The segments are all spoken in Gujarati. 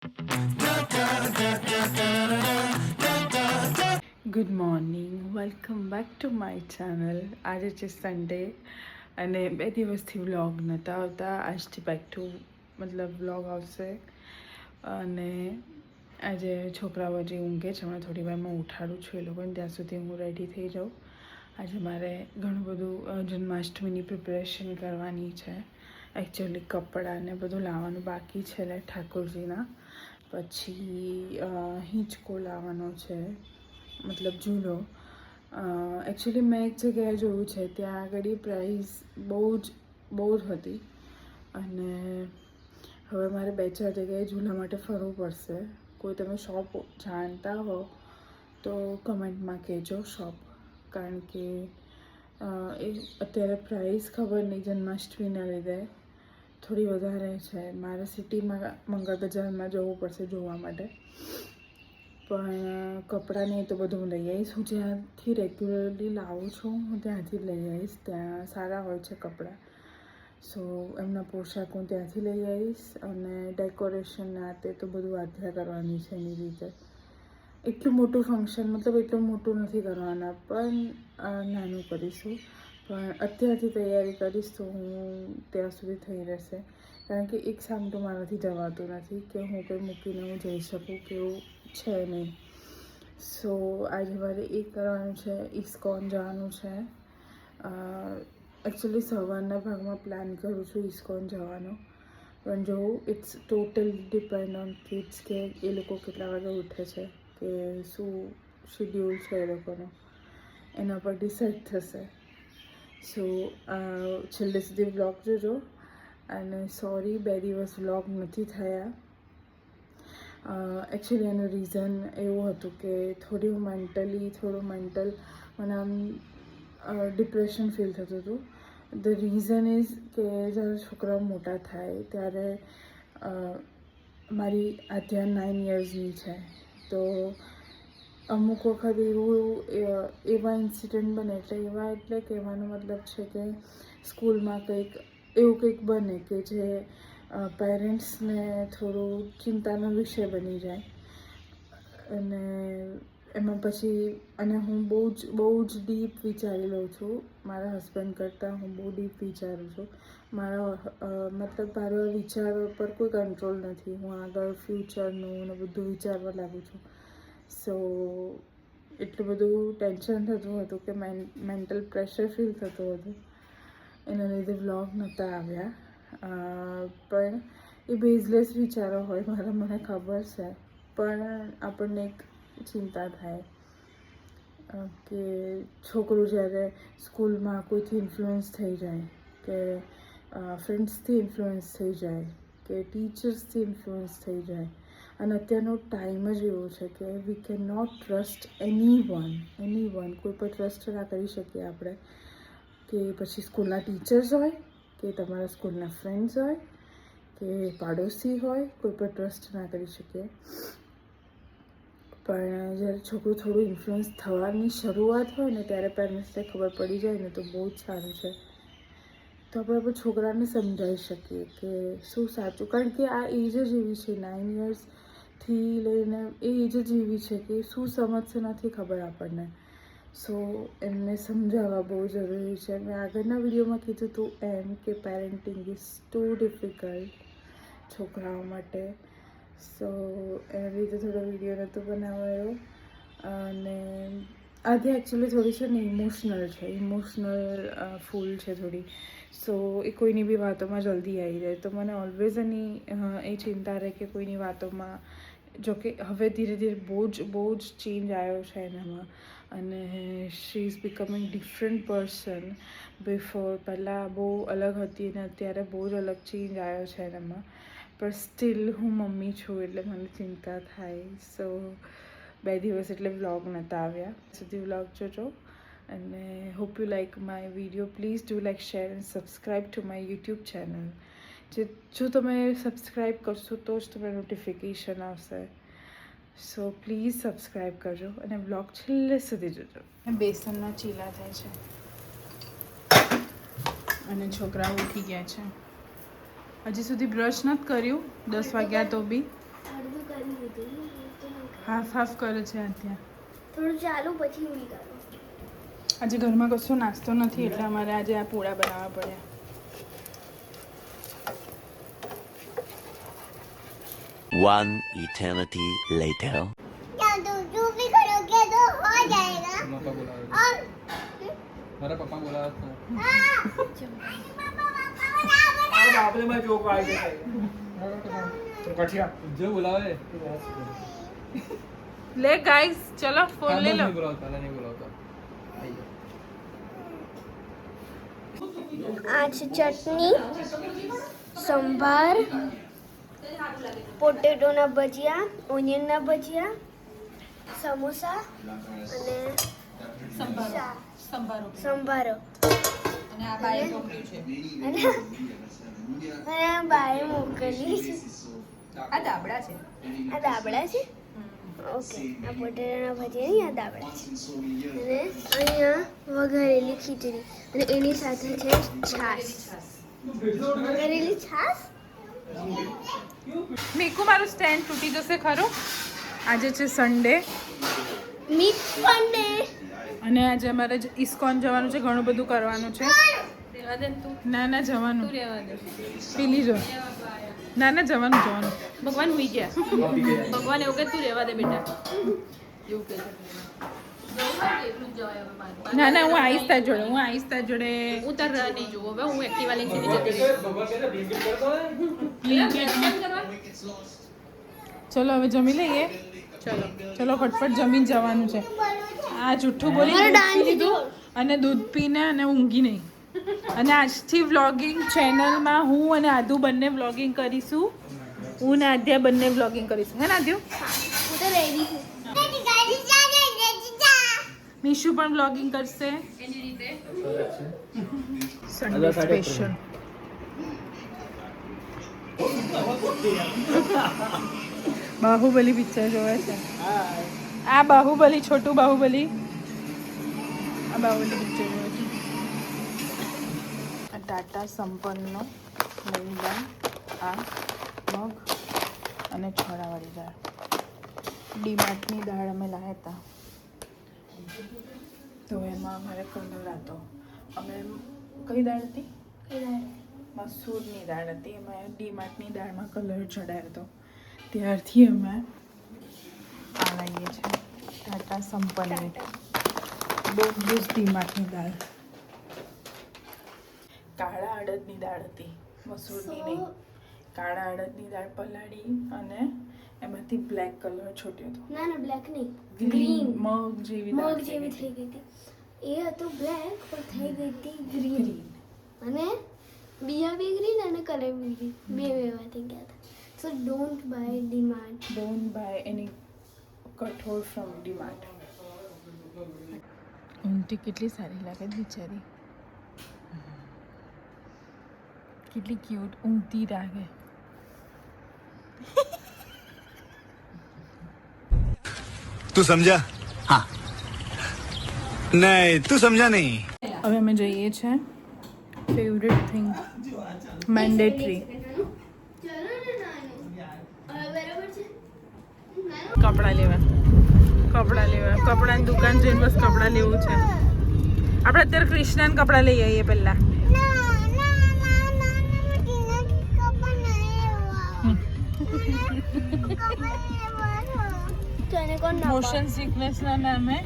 Good morning, welcome back to my channel. આજે છે સન્ડે અને 2 દિવસથી વ્લોગ નહોતા આવતા. આજથી બેક ટુ મતલબ વ્લોગ આવશે. અને આજે છોકરાઓ હજી ઊંઘે છે, હમણાં થોડી વારમાં ઉઠાડું છું એ લોકોને, ત્યાં સુધી હું રેડી થઈ જાઉં. આજે મારે ઘણું બધું જન્માષ્ટમીની પ્રિપેરેશન કરવાની છે. એકચ્યુઅલી કપડાં ને બધું લાવવાનું બાકી છે ઠાકોરજીના. પછી હિંચકો લાવવાનો છે, મતલબ ઝૂલો. એકચ્યુઅલી મેં એક જગ્યાએ જોયું છે, ત્યાં આગળ પ્રાઇસ બહુ જ હતી. અને હવે મારે 2-4 જગ્યાએ ઝૂલા માટે ફરવું પડશે. કોઈ તમે શોપ જાણતા હો તો કમેન્ટમાં કહેજો શોપ, કારણ કે એ અત્યારે પ્રાઇસ ખબર નહીં જન્માષ્ટમીના લીધે થોડી વધારે છે. મારે સિટીમાં મંગળ બજારમાં જવું પડશે જોવા માટે. પણ કપડાં ને તો બધું હું લઈ આવીશ. હું જ્યાંથી રેગ્યુલરલી લાવું છું હું ત્યાંથી લઈ આવીશ. ત્યાં સારા હોય છે કપડાં. સો એમના પોશાક હું ત્યાંથી લઈ આવીશ. અને ડેકોરેશન આ તે તો બધું આધ્યા કરવાની છે એની રીતે. એટલું મોટું ફંક્શન, મતલબ એટલું મોટું નથી કરવાના, પણ નાનું કરીશું. પણ અત્યારથી તૈયારી કરીશ તો હું ત્યાં સુધી થઈ રહેશે. કારણ કે એક સામટું મારાથી જવાતું નથી કે હું કંઈ મૂકીને હું જઈ શકું, કે એવું છે નહીં. સો આજે મારે એ કરવાનું છે. ઇસ્કોન જવાનું છે. એકચ્યુઅલી સવારના ભાગમાં પ્લાન કરું છું ઇસ્કોન જવાનો, પણ જો it's totally depend on kids કે એ લોકો કેટલા વાગે ઉઠે છે, કે શું શિડ્યુલ છે એ લોકોનો, એના પર ડિસાઈડ થશે. સો છેલ્લે સુધી વ્લોગ જોજો. અને સોરી 2 દિવસ વ્લોગ નથી થયા. એકચ્યુઅલી એનું રીઝન એવું હતું કે થોડું મેન્ટલ મને આમ ડિપ્રેશન ફીલ થતું હતું. ધ રીઝન ઇઝ કે જ્યારે છોકરાઓ મોટા થાય ત્યારે મારી આધ્યા 9 યર્સની છે, તો અમુક વખત એવા ઇન્સિડન્ટ બને, એટલે કહેવાનો મતલબ છે કે સ્કૂલમાં એવું કંઈક બને કે જે પેરેન્ટ્સને થોડું ચિંતાનો વિષય બની જાય. અને એમાં પછી હું બહુ જ ડીપ વિચારી લઉં છું. મારા હસબન્ડ કરતાં હું બહુ ડીપ વિચારું છું. મતલબ મારા વિચારો પર કોઈ કંટ્રોલ નથી. હું આગળ ફ્યુચરનું ને બધું વિચારવા લાગું છું. સો એટલું બધું ટેન્શન થતું હતું કે મેન્ટલ પ્રેશર ફીલ થતું હતું. એના લીધે વ્લોગ નહોતા આવ્યા. પણ એ બેઝલેસ વિચારો હોય મને ખબર છે, પણ આપણને એક ચિંતા થાય કે છોકરું જ્યારે સ્કૂલમાં કોઈથી ઇન્ફ્લુઅન્સ થઈ જાય, કે ફ્રેન્ડ્સથી ઇન્ફ્લુઅન્સ થઈ જાય, કે ટીચર્સથી ઇન્ફ્લુઅન્સ થઈ જાય. અને અત્યારનો ટાઈમ જ એવો છે કે we cannot trust anyone. કોઈ પર ટ્રસ્ટ ના કરી શકીએ આપણે. કે પછી સ્કૂલના ટીચર્સ હોય, કે તમારા સ્કૂલના ફ્રેન્ડ્સ હોય, કે પાડોશી હોય, કોઈ પર ટ્રસ્ટ ના કરી શકીએ. પણ જ્યારે છોકરું થોડું ઇન્ફ્લુઅન્સ થવાની શરૂઆત હોય ને, ત્યારે પેરેન્ટ્સને ખબર પડી જાય ને તો બહુ જ સારું છે. તો આપણે છોકરાને સમજાવી શકીએ કે શું સાચું. કારણ કે આ એજ જ એવી છે, 9 યર્સથી લઈને એ એજ જ એવી છે કે શું સમજશે નથી ખબર આપણને. સો એમને સમજાવવા બહુ જરૂરી છે. મેં આગળના વિડીયોમાં કીધું હતું એમ કે પેરેન્ટિંગ ઇઝ ટુ ડિફિકલ્ટ છોકરાઓ માટે. સો એના લીધે થોડો વિડીયો નહોતો બનાવાયો. અને આજે એકચ્યુઅલી થોડી છે ને ઇમોશનલ ફૂલ છે થોડી. સો એ કોઈની બી વાતોમાં જલ્દી આવી જાય. તો મને ઓલવેઝ એ ચિંતા રહે કે કોઈની વાતોમાં, જોકે હવે ધીરે ધીરે બહુ જ ચેન્જ આવ્યો છે એનામાં. અને she is becoming different person. Before પહેલાં બહુ અલગ હતી અને અત્યારે બહુ જ અલગ ચેન્જ આવ્યો છે એનામાં. પણ સ્ટીલ હું મમ્મી છું એટલે મને ચિંતા થાય. સો 2 દિવસ એટલે વ્લોગ નહોતા આવ્યા. સુધી વ્લોગ જોજો. અને hope you like my video. Please do like, share and subscribe to my YouTube channel. જો તમે સબસ્ક્રાઈબ કરશો તો જ તમને નોટિફિકેશન આવશે. સો પ્લીઝ સબસ્ક્રાઈબ કરજો અને બ્લોગ છેલ્લે સુધી જોજો. બેસનના ચીલા થાય છે અને છોકરાઓ ઉઠી ગયા છે. હજી સુધી બ્રશ નથી કર્યું, 10 વાગ્યા તો બી. અડધું કરી દીધું હાફ હાફ કરે છે અત્યારે. થોડું ચાલુ પછી ઉડી કરો. આજે ઘરમાં કશો નાસ્તો નથી એટલે અમારે આજે આ પૂડા બનાવવા પડ્યા. One eternity later. क्या तो जो भी करोगे तो हो जाएगा और મારા પપ્પા બોલાવે છે આપણે માં જોક આવી ગઈ તો કઠિયા જે બોલાવે લે ગાઈસ ચલો ફોન લે લો. નહીં બોલાવતા નહીં બોલાવતા આ છે ચટણી, સંભાર, પોટેટોના ભજીયા, ઓનિયનના ભજીયા, સમોસા અને સંભારો. અને બાએ મોકલી છે. આ દાબડા છે. ઓકે, આ પોટેટોના ભજીયા નહીં, આ દાબડા છે. અને અહીંયા વઘારેલી ખીચડી અને એની સાથે છે છાશ. વઘારેલી છાશ. મીકુ મારું સ્ટેન્ડ તૂટી જશે ખરું. આજે છે સન્ડે મિક્સ પંડે અને આજે અમારે ઇસ્કોન જવાનું છે. ઘણું બધું કરવાનું છે. ના ના જવાનું પીલી જો. ના ના જવાનું. ભગવાન હુઈ ગયા. ભગવાન એવું કે તું રહેવા દે બેટા એવું કે ના ના હું આવીશ તાર જોડે. હું તાર રાહ નહીં જોઉં. હવે હું એક્ટિવા લઈને સીધી જતી રહીશ. ચલો હવે જમી લઈએ. ચલો ફટફટ જમીન જવાનું છે. આ જુઠ્ઠું બોલી દૂધ પી લીધું અને દૂધ પીને અને ઊંઘી નહીં. અને આજથી વ્લોગિંગ ચેનલમાં હું અને આદુ બંને વ્લોગિંગ કરીશું. હું ને આદ્યા બંને વ્લોગિંગ કરીશું. હે ને આદ્યુ? હું તો રેડી છું. નિશુ પણ વ્લોગિંગ કરશે એની રીતે સન્ડે સ્પેશિયલ. બાહુબલી પિક્ચર જોવે છે. આ બાહુબલી છોટું બાહુબલી. આ બાહુબલી પિક્ચર જોવે છે. આ ટાટા સંપન્નનો મેંદા, આ મગ અને છોળાવાળી દાળ. ડીમાર્ટની દાળ અમે લાવ્યા હતા તો એમાં અમારે કલર હતો. અમે કઈ દાળ હતી? મસૂરની દાળ હતી. એમાં ડીમાર્ટની દાળમાં કલર ચડાવ્યો હતો. ત્યારથી અમે આ લાવીએ છીએ ટાટા સંપન્ન. બહુ જ ડીમાર્ટની દાળ. કાળા અડદની દાળ હતી, મસૂરની નહીં. કાળા અડદની દાળ પલાળી અને એમાંથી બ્લેક કલર છોટ્યો હતો. ના બ્લેક નહીં, ગ્રીન મગ જેવી દાળ મગ જેવી થઈ ગઈ હતી. એ હતું બ્લેક પણ થઈ ગઈ હતી ગ્રીન. અને બીજા બી ગ્રીન અને કલર બી ગ્રીન, બે એવા થઈ ગયા હતા. So don't buy DMart. Don't buy any કઠોળ ફ્રોમ ડીમાર્ટ. ઊંઘી કેટલી સારી લાગે બિચારી. કેટલી ક્યુટ ઊંઘતી લાગે. तू समझा? हाँ नहीं तू समझा नहीं. હવે અમે જઈએ છીએ ફેવરેટ થિંગ મેન્ડેટરી કપડાં લેવા. કપડાની દુકાન જઈને બસ કપડાં લેવું છે. આપણે અત્યારે કૃષ્ણના કપડાં લઈ આવીએ પહેલા. મોશન સિકનેસના નામે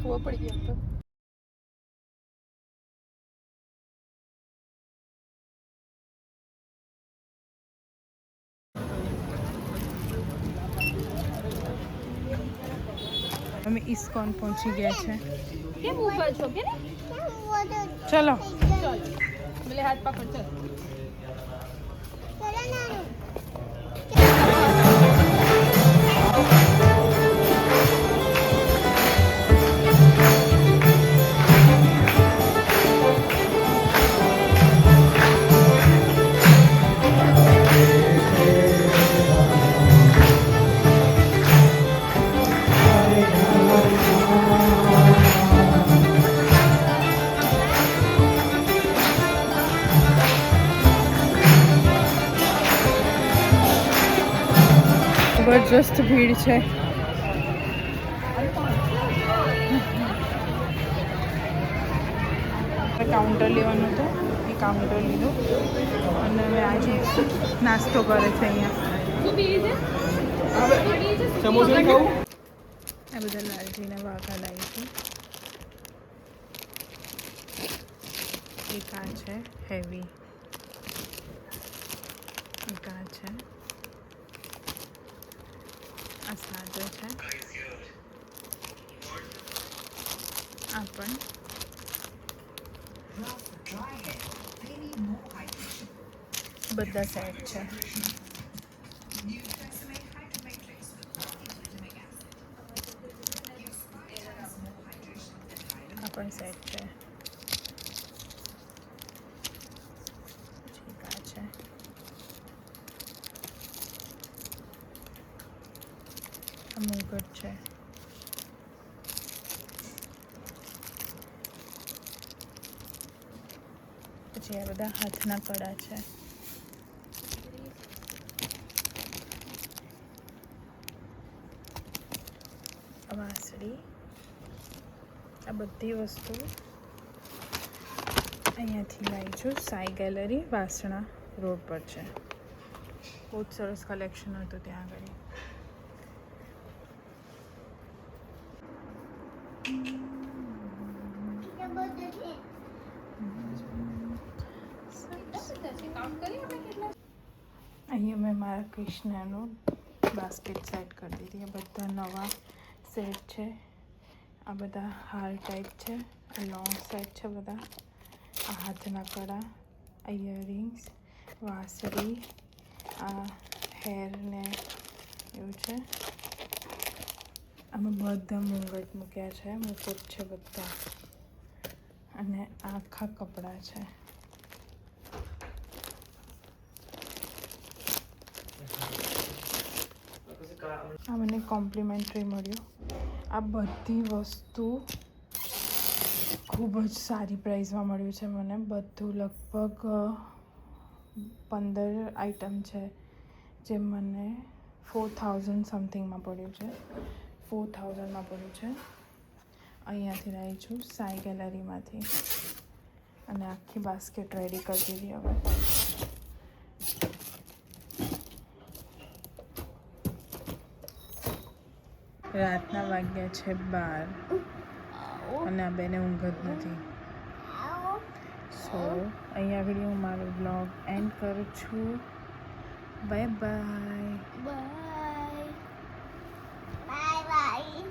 ખબર પડી ગયો તો. અમે ઇસ્કોન પહોંચી ગયા છે. કેમ ઊભા છો કે ને ચલો ભલે હાથ પકડ ચાલ. જબરજસ્ત ભીડ છે. કાઉન્ટર લેવાનું હતું, એ કાઉન્ટર લીધું અને હવે આજે નાસ્તો કરે છે અહીંયા. સમોસા ખાવું? આ બધા લાલજીના વાઘા લાવી છે. એક આ છે હેવી, એક આ છે, આ સાદો છે, આ પણ બધા સેટ છે. આ પણ સેટ છે. ઠીક આ છે. આ મુગટ છે. પછી આ બધા હાથના કડા છે. વાંસળી, આ બધી વસ્તુ અહીંયાથી લાવી છું. સાઈ ગેલેરી વાસણા રોડ પર છે. બહુ જ સરસ કલેક્શન હતું ત્યાં આગળ. અહીંયા મેં મારા કૃષ્ણનું બાસ્કેટ સેટ કરી દીધી. આ બધા નવા સેટ છે. આ બધા હાર ટાઈપ છે. આ લોંગ સેટ છે બધા. આ હાથના કડા, આ ઇયરિંગ્સ, વાંસળી, આ હેર ને એવું છે. આમાં બધા મુંગટ મૂક્યા છે, મુકુટ છે બધા. અને આ આખા કપડાં છે. આ મને કોમ્પ્લિમેન્ટરી મળ્યું. આ બધી વસ્તુ ખૂબ જ સારી પ્રાઇસમાં મળ્યું છે મને. બધું લગભગ 15 આઇટમ છે જે મને 4000 સમથિંગમાં પડ્યું છે. 4000માં પડ્યું છે. અહીંયાથી લાવી છું સાઈ ગેલેરીમાંથી. અને આખી બાસ્કેટ રેડી કરી દીધી હવે. રાતના વાગ્યા છે 12 અને આ બેને ઊંઘ જ નથી. સો અહીંયા આગળ હું મારો બ્લોગ એન્ડ કરું છું. Bye bye. Bye bye.